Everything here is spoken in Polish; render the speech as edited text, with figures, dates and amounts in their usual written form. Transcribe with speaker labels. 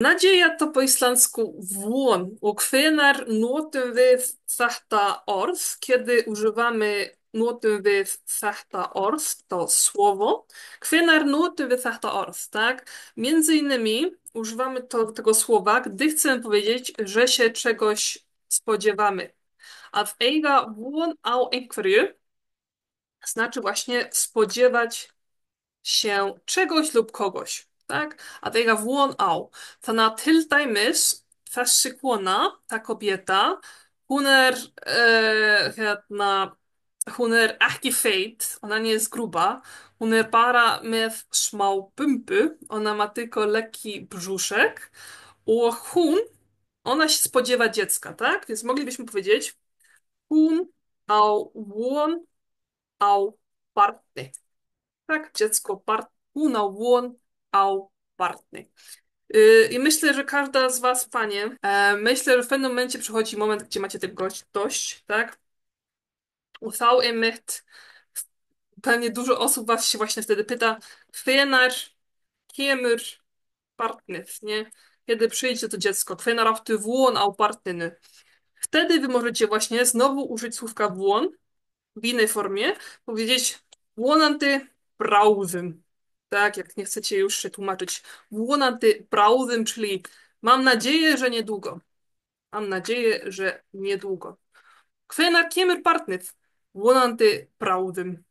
Speaker 1: Nadzieja to po islandsku von. Og hvenær notum við þetta orð? Kiedy używamy, notum við þetta orð, to słowo. Hvenær notum við þetta orð, tak? Między innymi używamy tego słowa, gdy chcemy powiedzieć, że się czegoś spodziewamy. A w eiga von á einhverju znaczy właśnie spodziewać się czegoś lub kogoś, tak? Að eiga von á. Þannig að til dæmis þessi kona, ta kobieta, hún er, hún er ekki feit, ona nie jest gruba, hún er bara með smá bumbu, ona ma tylko lekki brzuszek og ona się spodziewa dziecka, tak? Więc moglibyśmy powiedzieć hún á von á barni. Tak, dziecko una łon au partny. I myślę, że każda z was, panie, myślę, że w pewnym momencie przychodzi moment, gdzie macie tego dość, tak? I þá einmitt pewnie dużo osób was się właśnie wtedy pyta, hvenær kemur barnið, nie? Kiedy przyjdzie to dziecko? Hvenær áttu von á barninu? Wtedy wy możecie właśnie znowu użyć słówka von w innej formie, powiedzieć vonandi bráðum. Tak, jak nie chcecie już się tłumaczyć. Vonandi bráðum, czyli mam nadzieję, że niedługo. Mam nadzieję, że niedługo. Hvenær kemur barnið? Vonandi bráðum.